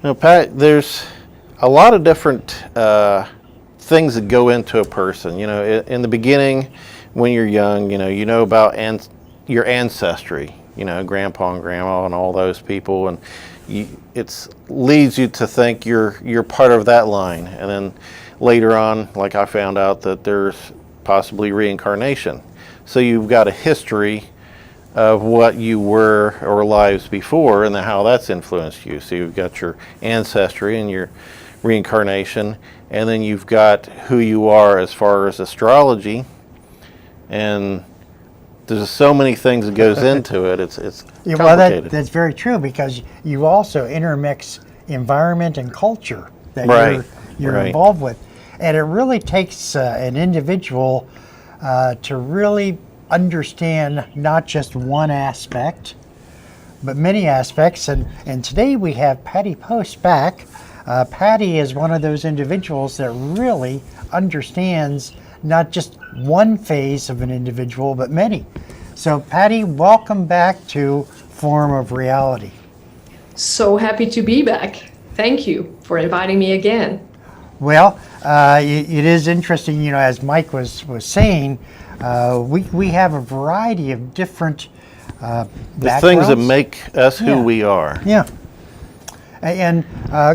Pat, there's a lot of different things that go into a person. In the beginning, when you're young, you know about your ancestry. Grandpa and grandma and all those people, and it leads you to think you're part of that line. And then later on, like I found out that there's possibly reincarnation. So you've got a history of what you were or lives before and how that's influenced you. So you've got your ancestry and your reincarnation, and then you've got who you are as far as astrology, and there's so many things that goes into it. It's Yeah, complicated. that's very true, because you also intermix environment and culture that Right, you're right. involved with. And it really takes an individual to really understand not just one aspect, but many aspects. And today we have Patty Post back. Patty is one of those individuals that really understands not just one phase of an individual, but many. So Patty, welcome back to Form of Reality. So happy to be back. Thank you for inviting me again. Well, it is interesting, as Mike was saying, we have a variety of different The backgrounds. things that make us who Yeah. we are. Yeah. And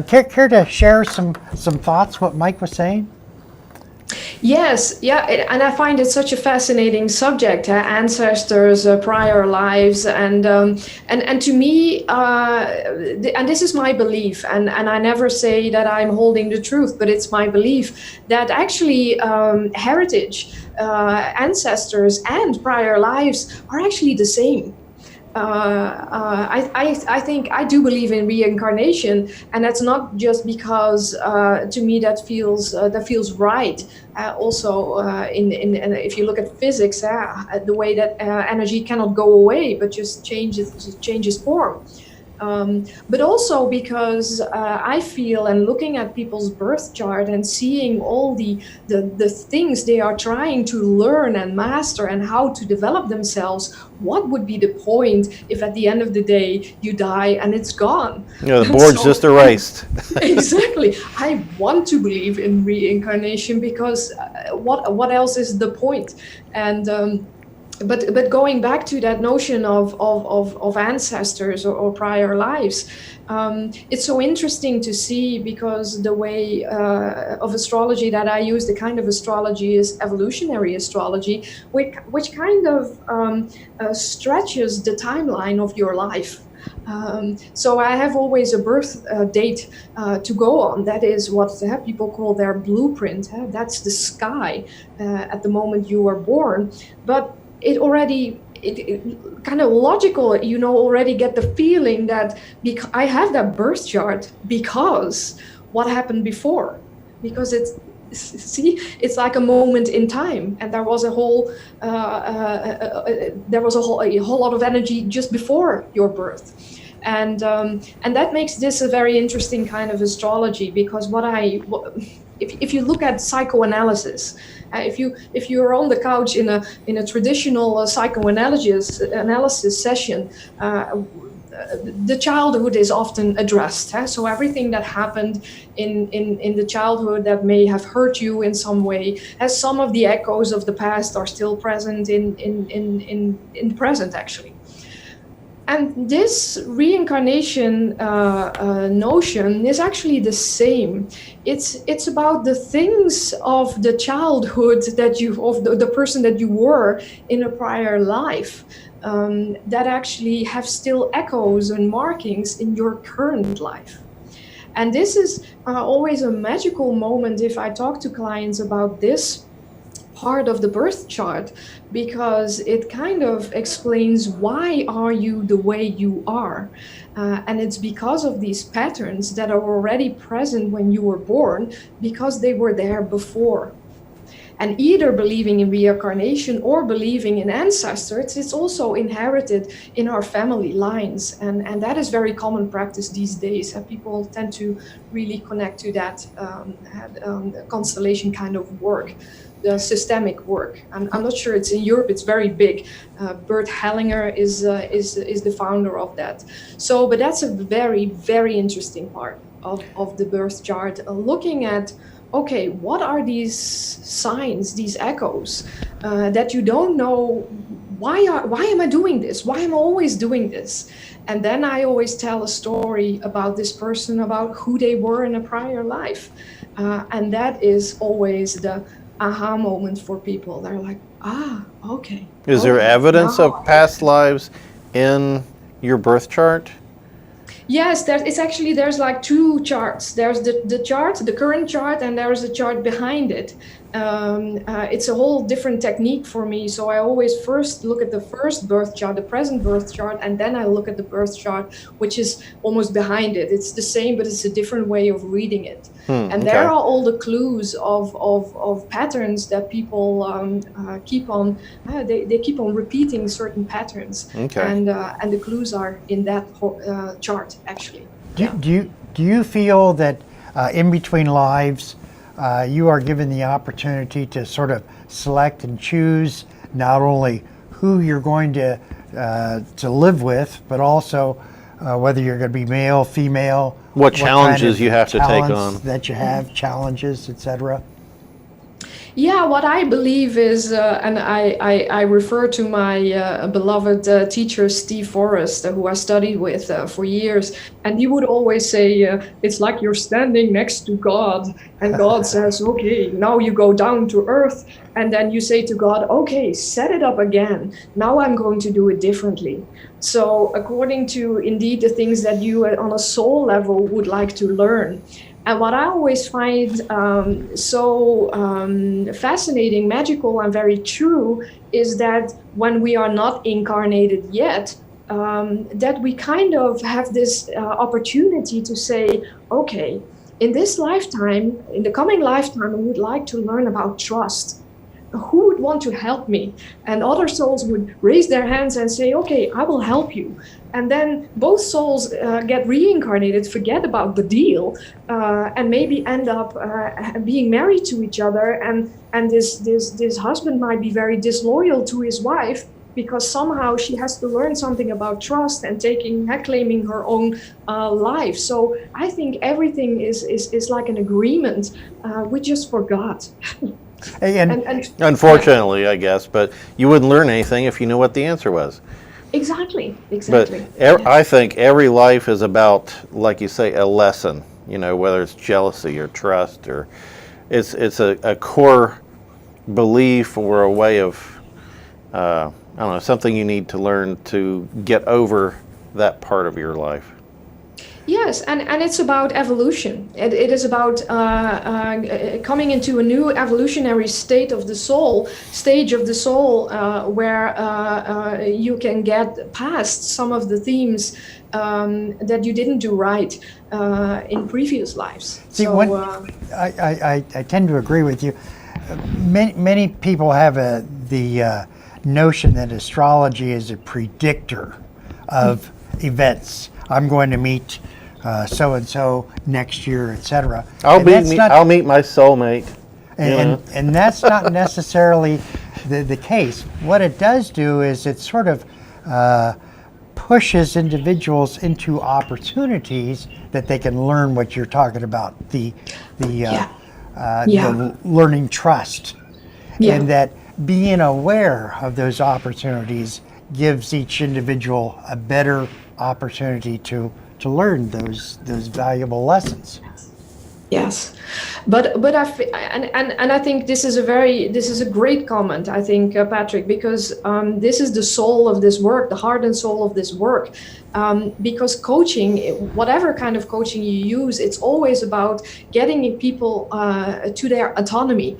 care to share some thoughts, what Mike was saying? Yes, yeah, and I find it such a fascinating subject, ancestors, prior lives, and to me, and this is my belief, and I never say that I'm holding the truth, but it's my belief that actually heritage, ancestors, and prior lives are actually the same. I think I do believe in reincarnation, and that's not just because to me that feels right. Also, if you look at physics, the way that energy cannot go away but just changes form. But also because I feel, and looking at people's birth chart and seeing all the things they are trying to learn and master and how to develop themselves, what would be the point if at the end of the day you die and it's gone? The board's just erased. Exactly. I want to believe in reincarnation because what else is the point? And but going back to that notion of ancestors or prior lives, it's so interesting to see, because the way of astrology that I use, the kind of astrology is evolutionary astrology, which kind of stretches the timeline of your life. So I have always a birth date to go on. That is what people call their blueprint. That's the sky at the moment you were born. But it kind of logical, already get the feeling that I have that birth chart because what happened before, because it's like a moment in time, and there was a whole lot of energy just before your birth. And that makes this a very interesting kind of astrology, because if you look at psychoanalysis, if you're on the couch in a traditional psychoanalysis session, the childhood is often addressed. So everything that happened in the childhood that may have hurt you in some way, as some of the echoes of the past are still present in the present, actually. And this reincarnation notion is actually the same. It's about the things of the childhood of the person that you were in a prior life, that actually have still echoes and markings in your current life. And this is always a magical moment if I talk to clients about this part of the birth chart, because it kind of explains why are you the way you are. And it's because of these patterns that are already present when you were born, because they were there before. And either believing in reincarnation or believing in ancestors, it's also inherited in our family lines. And that is very common practice these days. People tend to really connect to that constellation kind of work, the systemic work. I'm not sure it's in Europe, it's very big. Bert Hellinger is the founder of that. But that's a very, very interesting part of the birth chart, looking at, okay, what are these signs, these echoes that you don't know? Why am I doing this? Why am I always doing this? And then I always tell a story about this person, about who they were in a prior life. And that is always the aha moment for people. They're like, okay. Is there evidence of past lives in your birth chart? Yes, there's like two charts. There's the chart, the current chart, and there's a chart behind it. It's a whole different technique for me. So I always first look at the first birth chart, the present birth chart, and then I look at the birth chart, which is almost behind it. It's the same, but it's a different way of reading it. And there are all the clues of patterns that people keep on. They keep on repeating certain patterns, and the clues are in that chart actually. Do you feel that in between lives, you are given the opportunity to sort of select and choose not only who you're going to live with, but also whether you're going to be male, female, what challenges you have to take on, that you have, challenges, etc. Yeah, what I believe is, and I refer to my beloved teacher, Steve Forrest, who I studied with for years. And he would always say, it's like you're standing next to God. And God says, okay, now you go down to earth. And then you say to God, okay, set it up again. Now I'm going to do it differently. So according to indeed the things that you on a soul level would like to learn. And what I always find so fascinating, magical, and very true is that when we are not incarnated yet, that we kind of have this opportunity to say, okay, in this lifetime, in the coming lifetime, I would like to learn about trust. Who would want to help me? And other souls would raise their hands and say, okay, I will help you. And then both souls get reincarnated, forget about the deal, and maybe end up being married to each other. And this husband might be very disloyal to his wife because somehow she has to learn something about trust and claiming her own life. So I think everything is like an agreement. We just forgot. And unfortunately, I guess, but you wouldn't learn anything if you knew what the answer was. Exactly. But I think every life is about, like you say, a lesson, whether it's jealousy or trust, or it's a core belief or a way of, I don't know, something you need to learn to get over that part of your life. Yes, and it's about evolution. It is about coming into a new evolutionary stage of the soul, where you can get past some of the themes that you didn't do right in previous lives. See, I tend to agree with you. Many people have the notion that astrology is a predictor of events. I'm going to meet so and so next year, etc. I'll meet my soulmate. And that's not necessarily the case. What it does do is it sort of pushes individuals into opportunities that they can learn what you're talking about, the learning trust, and that being aware of those opportunities gives each individual a better opportunity to learn those valuable lessons. Yes, but I think this is a great comment. I think Patrick, because this is the soul of this work, the heart and soul of this work. Because coaching, whatever kind of coaching you use, it's always about getting people to their autonomy,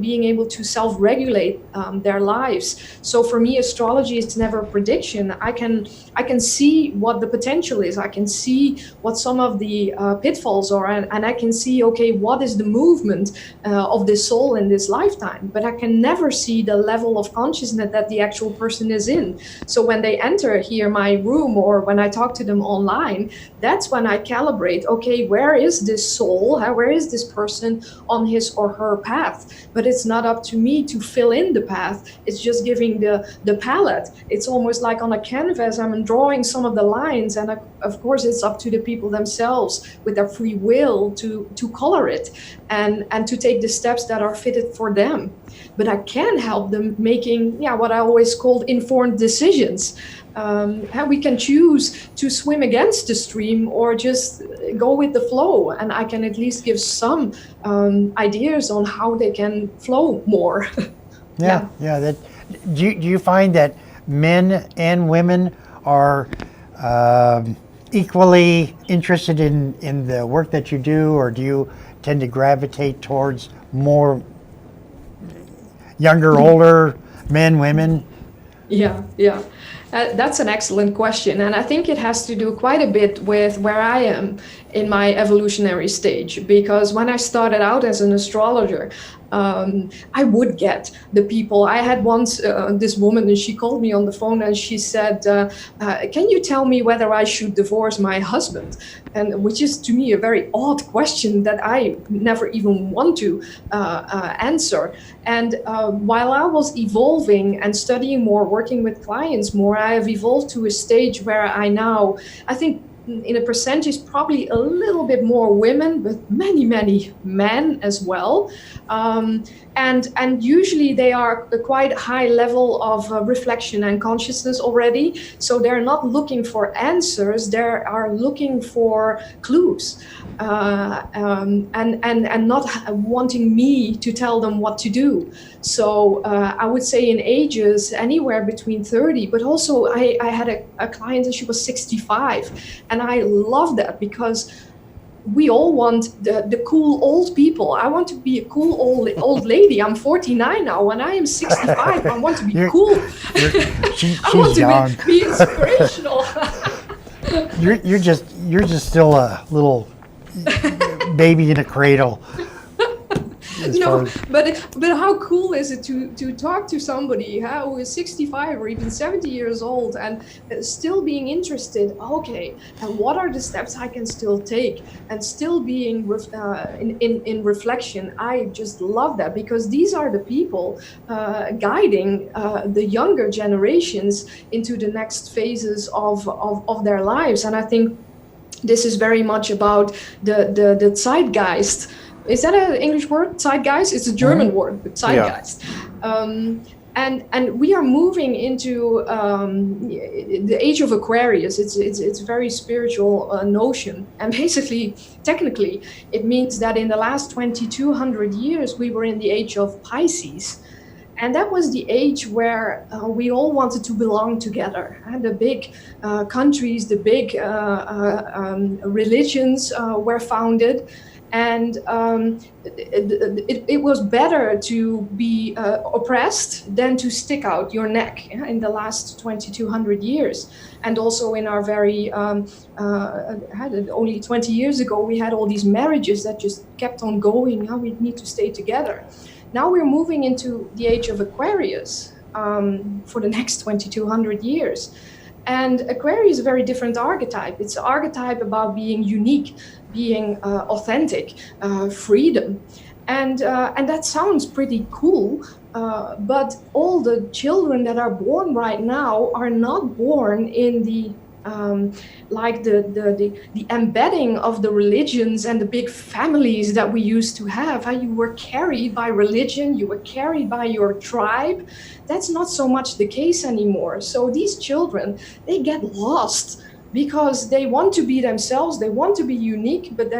being able to self-regulate their lives. So for me, astrology is never a prediction. I can see what the potential is. I can see what some of the pitfalls are, and I can see, okay, what is the movement of this soul in this lifetime. But I can never see the level of consciousness that the actual person is in. So when they enter here my room, more when I talk to them online, that's when I calibrate, okay, where is this soul? Where is this person on his or her path? But it's not up to me to fill in the path. It's just giving the palette. It's almost like on a canvas, I'm drawing some of the lines, and of course it's up to the people themselves with their free will to color it and to take the steps that are fitted for them. But I can help them making, what I always called informed decisions. How we can choose to swim against the stream or just go with the flow, and I can at least give some ideas on how they can flow more. Yeah. That, do you find that men and women are equally interested in the work that you do, or do you tend to gravitate towards more younger, older men, women? Yeah. That's an excellent question. And I think it has to do quite a bit with where I am in my evolutionary stage. Because when I started out as an astrologer, I would get the people. I had once this woman, and she called me on the phone and she said, can you tell me whether I should divorce my husband? And which is to me a very odd question that I never even want to answer. And while I was evolving and studying more, working with clients more, I have evolved to a stage where I think in a percentage, probably a little bit more women, but many men as well. And usually they are a quite high level of reflection and consciousness already. So they're not looking for answers, they are looking for clues. And not wanting me to tell them what to do. So I would say in ages, anywhere between 30, but also I had a client and she was 65. And I love that because we all want the cool old people. I want to be a cool old lady. I'm 49 now. When I am 65, I want to be cool. I want to be inspirational. You're just still a little baby in a cradle. No, but how cool is it to talk to somebody who is 65 or even 70 years old and still being interested, okay, and what are the steps I can still take, and still being in reflection. I just love that, because these are the people guiding the younger generations into the next phases of their lives. And I think this is very much about the zeitgeist. Is that an English word, zeitgeist? It's a German word, but zeitgeist. Yeah. And we are moving into the age of Aquarius. It's a very spiritual notion. And basically, technically, it means that in the last 2,200 years, we were in the age of Pisces. And that was the age where we all wanted to belong together. And the big countries, the big religions were founded. And it was better to be oppressed than to stick out your neck in the last 2,200 years. And also in our very, only 20 years ago, we had all these marriages that just kept on going. How we need to stay together. Now we're moving into the age of Aquarius for the next 2,200 years. And Aquarius is a very different archetype. It's an archetype about being unique, being authentic, freedom. And that sounds pretty cool, but all the children that are born right now are not born in the like the embedding of the religions and the big families that we used to have. How you were carried by religion, you were carried by your tribe. That's not so much the case anymore. So these children, they get lost because they want to be themselves, they want to be unique, but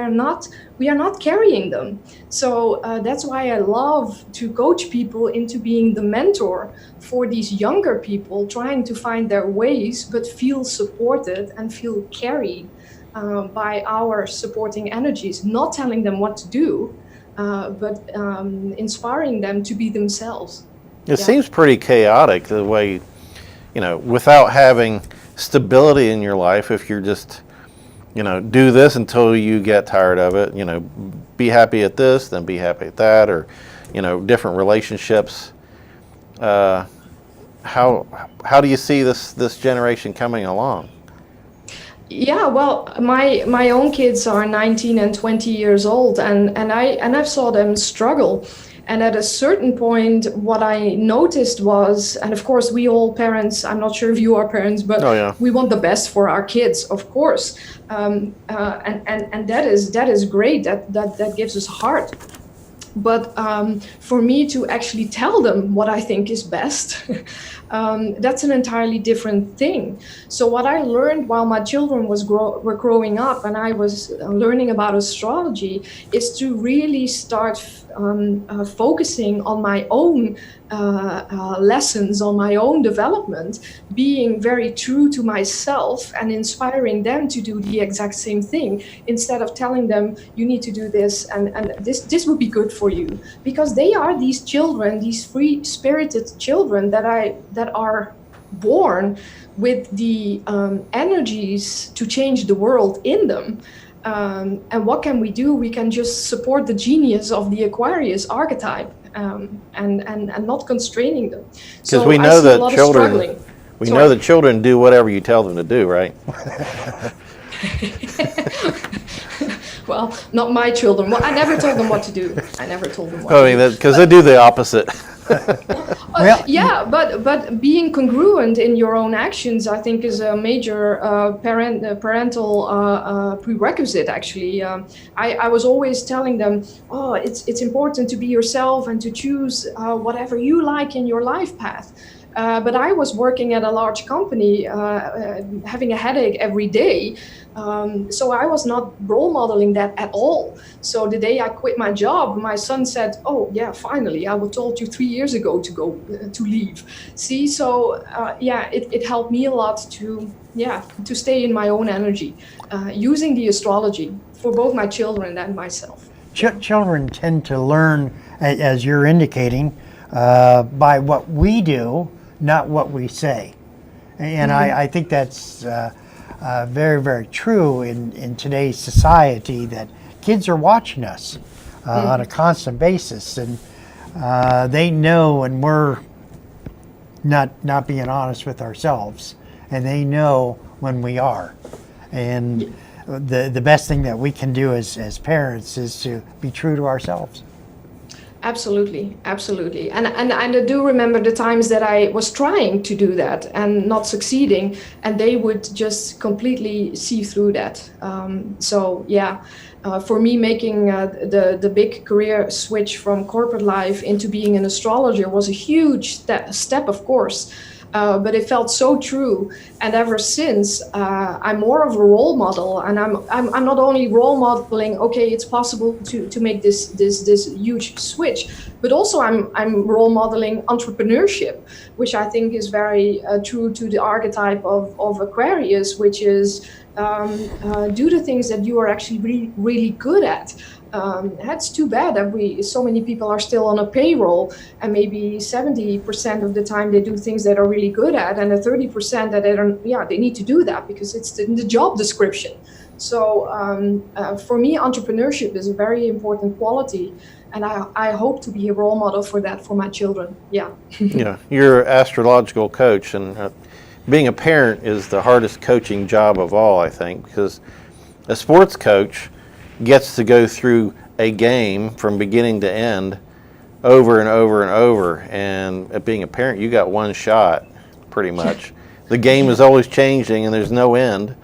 we are not carrying them. So that's why I love to coach people into being the mentor for these younger people, trying to find their ways, but feel supported and feel carried by our supporting energies, not telling them what to do, but inspiring them to be themselves. It seems pretty chaotic the way, without having stability in your life. If you're just, do this until you get tired of it, be happy at this, then be happy at that, or, different relationships. How do you see this generation coming along? Yeah, well, my own kids are 19 and 20 years old, and I saw them struggle. And at a certain point, what I noticed was, and of course, we all parents, I'm not sure if you are parents, but Oh yeah. we want the best for our kids, of course. And that is great. That gives us heart. But for me to actually tell them what I think is best, that's an entirely different thing. So what I learned while my children were growing up and I was learning about astrology is to really start focusing on my own lessons, on my own development, being very true to myself and inspiring them to do the exact same thing instead of telling them you need to do this and this would be good for you, because they are these children, these free spirited children that are born with the energies to change the world in them. And what can we do? We can just support the genius of the Aquarius archetype, and not constraining them. Because So we I know see a that lot of children, struggling. we Sorry. know that children do whatever you tell them to do, right? Well, not my children. Well, I never told them what to do. I never told them what I to mean, do. because they do the opposite. Well, Yeah, but being congruent in your own actions, I think, is a major parental prerequisite. Actually, I was always telling them, oh, it's important to be yourself and to choose whatever you like in your life path. But I was working at a large company, having a headache every day. So I was not role modeling that at all. So the day I quit my job, my son said, "Oh yeah, finally! I was told you 3 years ago to go to leave." See, so yeah, it helped me a lot to stay in my own energy, using the astrology for both my children and myself. children tend to learn, as you're indicating, by what we do, not what we say. And I think that's very, very true in today's society, that kids are watching us on a constant basis, and they know when we're not being honest with ourselves, and they know when we are. And the best thing that we can do as parents is to be true to ourselves. Absolutely, absolutely. And I do remember the times that I was trying to do that and not succeeding, and they would just completely see through that. So yeah, for me, making the big career switch from corporate life into being an astrologer was a huge step, of course. But it felt so true, and ever since, I'm more of a role model, and I'm not only role modeling. Okay, it's possible to make this huge switch, but also I'm role modeling entrepreneurship, which I think is very true to the archetype of Aquarius, which is do the things that you are actually really, really good at. That's too bad that so many people are still on a payroll, and maybe 70% of the time they do things that are really good at, and the 30% that they need to do that because it's in the job description. So for me, entrepreneurship is a very important quality, and I hope to be a role model for that for my children. Yeah. Yeah, you're an astrological coach, and being a parent is the hardest coaching job of all, I think, because a sports coach gets to go through a game from beginning to end over and over and over. And being a parent, you got one shot, pretty much. The game is always changing and there's no end.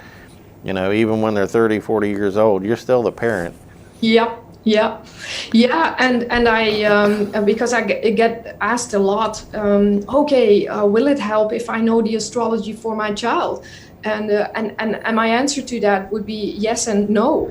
You know, even when they're 30, 40 years old, you're still the parent. Yep. Yeah, and I because I get asked a lot. Okay, will it help if I know the astrology for my child? And my answer to that would be yes and no,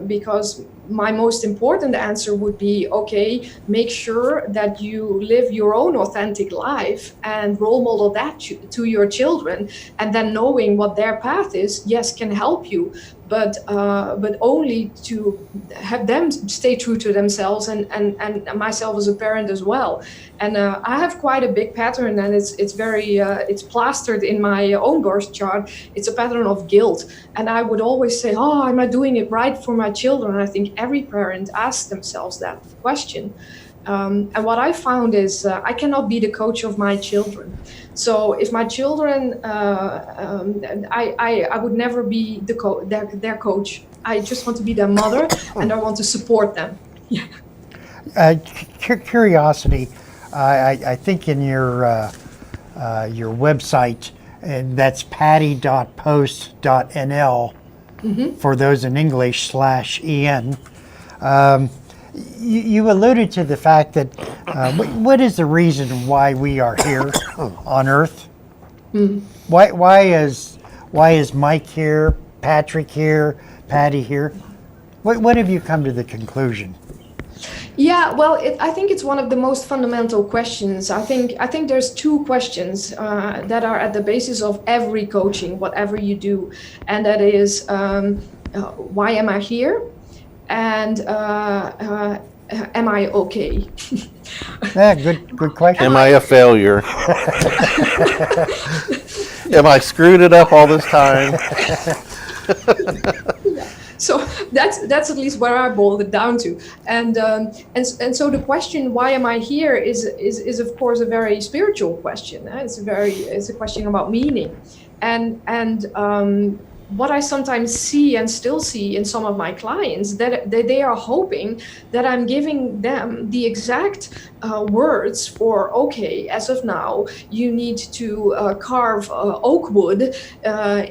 because my most important answer would be, okay, make sure that you live your own authentic life and role model that to your children, and then knowing what their path is, yes, can help you, but only to have them stay true to themselves, and myself as a parent as well. And I have quite a big pattern, and it's very it's plastered in my own birth chart. It's a pattern of guilt, and I would always say, oh, am I doing it right for my children? And I think every parent asks themselves that question. And what I found is I cannot be the coach of my children. So if my children, I would never be their coach. I just want to be their mother, and I want to support them. Yeah. Curiosity. I think in your website, and that's patty.post.nl for those in English /en. You alluded to the fact that what is the reason why we are here on Earth? Why is Mike here, Patrick here, Patty here? What have you come to the conclusion? Yeah, well, I think it's one of the most fundamental questions. I think there's two questions that are at the basis of every coaching, whatever you do, and that is why am I here, and am I okay? Yeah, good question. Am I a failure? Am I screwed it up all this time? So that's at least where I boiled it down to, and so the question why am I here is of course a very spiritual question. It's a question about meaning, and what I sometimes see and still see in some of my clients that they are hoping that I'm giving them the exact words for, okay, as of now, you need to carve oak wood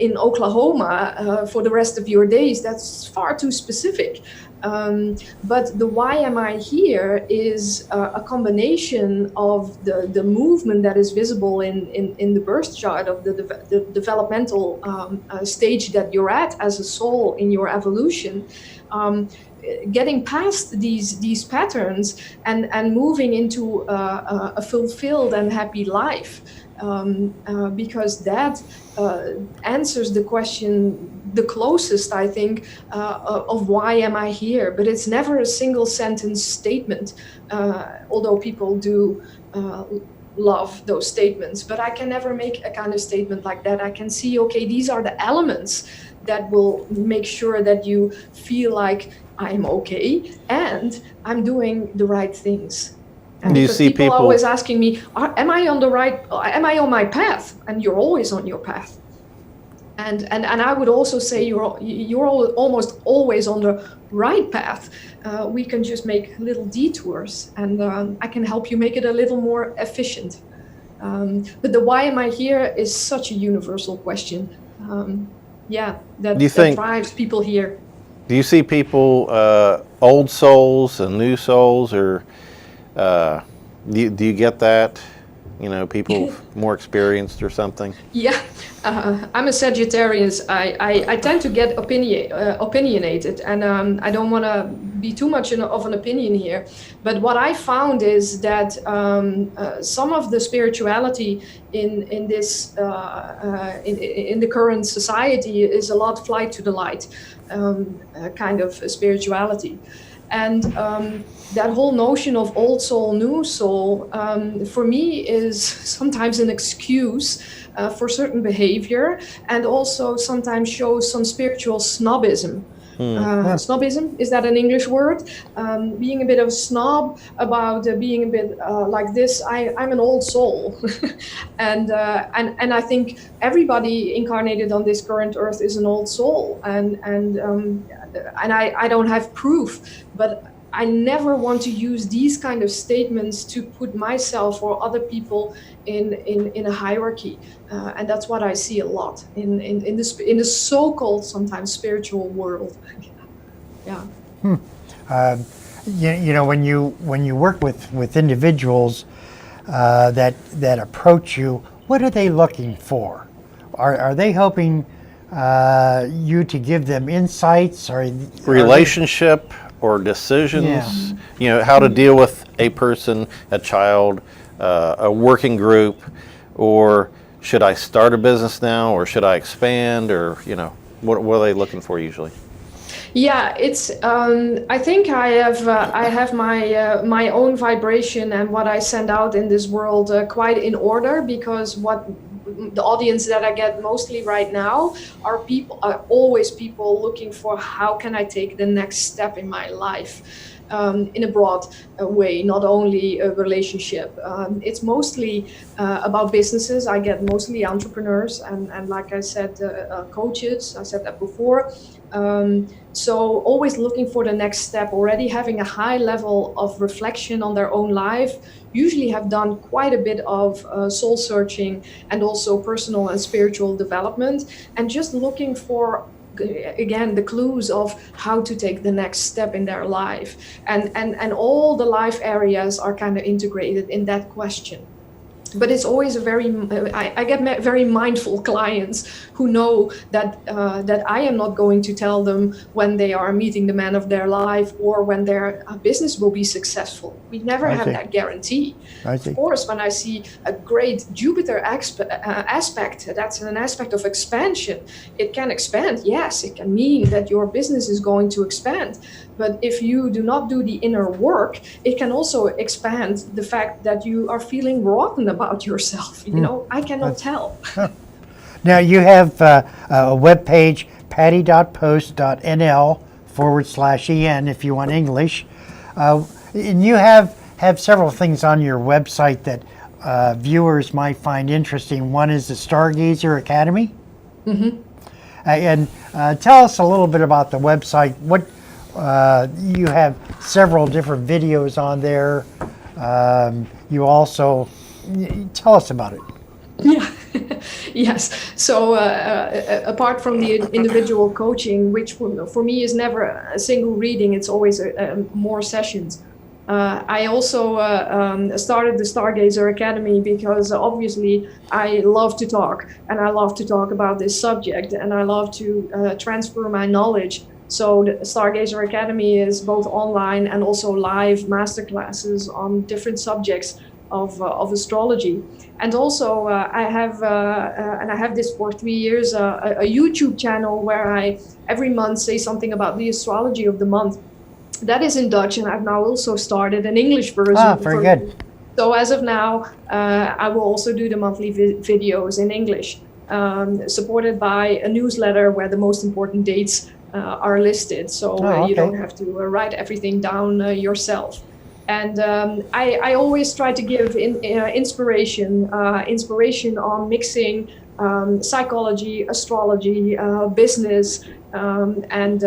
in Oklahoma for the rest of your days. That's far too specific. But the why am I here is a combination of the movement that is visible in the birth chart of the developmental stage that you're at as a soul in your evolution. Getting past these patterns and moving into a fulfilled and happy life, because that answers the question the closest, I think, of why am I here. But it's never a single sentence statement, although people do love those statements. But I can never make a kind of statement like that. I can see, okay, these are the elements that will make sure that you feel like I'm okay and I'm doing the right things. And do you see people always asking me, am I on my path? And you're always on your path. And I would also say you're almost always on the right path. We can just make little detours, and I can help you make it a little more efficient. But the why am I here is such a universal question. That drives people here. Do you see people, old souls and new souls, or do you get that? You know, people more experienced or something? Yeah, I'm a Sagittarius. I tend to get opinionated, and I don't want to be too much of an opinion here. But what I found is that some of the spirituality in this in the current society is a lot flight to the light kind of spirituality. And that whole notion of old soul, new soul, for me is sometimes an excuse for certain behavior, and also sometimes shows some spiritual snobism. Snobism, is that an English word? Being a bit of a snob about being a bit like this. I'm an old soul, and I think everybody incarnated on this current earth is an old soul, and I don't have proof, but I never want to use these kind of statements to put myself or other people in a hierarchy, and that's what I see a lot in the so-called sometimes spiritual world. Yeah. You know, when you work with individuals that approach you, what are they looking for? Are they hoping you to give them insights or relationship or decisions? Yeah. You know, how to deal with a person, a child, a working group, or should I start a business now, or should I expand, or you know, what are they looking for usually? Yeah, it's. I think I have my own vibration and what I send out in this world quite in order, because what the audience that I get mostly right now are always people looking for how can I take the next step in my life. in a broad way, not only a relationship. It's mostly about businesses. I get mostly entrepreneurs and like I said, coaches. I said that before. So always looking for the next step, already having a high level of reflection on their own life, usually have done quite a bit of soul searching and also personal and spiritual development, and just looking for, again, the clues of how to take the next step in their life. And all the life areas are kind of integrated in that question. But it's always a very, I get very mindful clients who know that I am not going to tell them when they are meeting the man of their life or when their business will be successful. We never have that guarantee. Of course, when I see a great Jupiter aspect, that's an aspect of expansion. It can expand, yes, it can mean that your business is going to expand. But if you do not do the inner work, it can also expand the fact that you are feeling rotten about yourself. You know, I cannot tell. Now you have a webpage, patty.post.nl/en if you want English. And you have several things on your website that viewers might find interesting. One is the Stargazer Academy. Mm-hmm. And tell us a little bit about the website. What you have several different videos on there. You also tell us about it. Yeah. Yes. So apart from the individual coaching, which for me is never a single reading, it's always more sessions. I also started the Stargazer Academy because obviously I love to talk, and I love to talk about this subject, and I love to transfer my knowledge. So the Stargazer Academy is both online and also live masterclasses on different subjects of astrology. And also I have this for 3 years, a YouTube channel where I every month say something about the astrology of the month. That is in Dutch, and I've now also started an English version. Ah, very good. So as of now, I will also do the monthly videos in English, supported by a newsletter where the most important dates are listed, so you don't have to write everything down yourself. And I always try to give inspiration on mixing psychology, astrology, business, and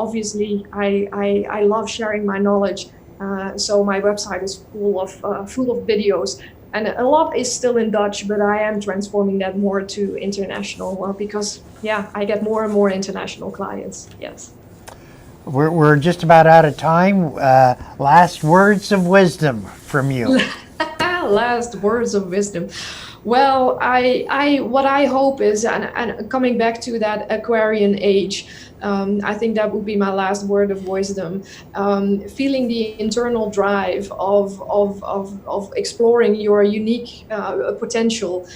obviously I love sharing my knowledge. So my website is full of videos. And a lot is still in Dutch, but I am transforming that more to international because, I get more and more international clients. Yes. We're just about out of time. Last words of wisdom from you. Last words of wisdom. Well, what I hope is, and coming back to that Aquarian age, I think that would be my last word of wisdom. Feeling the internal drive of exploring your unique potential,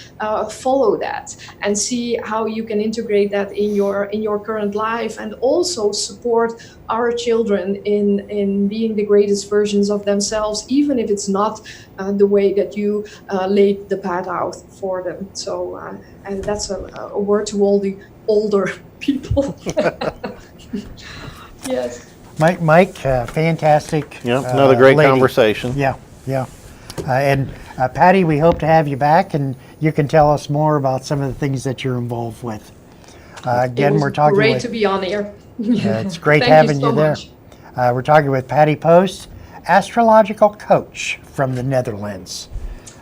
follow that and see how you can integrate that in your current life, and also support our children in being the greatest versions of themselves, even if it's not the way that you laid the path out for them. So, and that's a word to all the older people. Yes. Mike, fantastic. Yeah, another great lady. conversation. Yeah. And Patty, we hope to have you back, and you can tell us more about some of the things that you're involved with. Again, we're talking. Great to be on here. It's great having you there. We're talking with Patty Post, astrological coach from the Netherlands.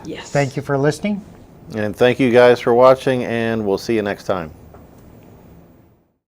Yes. Thank you for listening. And thank you guys for watching, and we'll see you next time.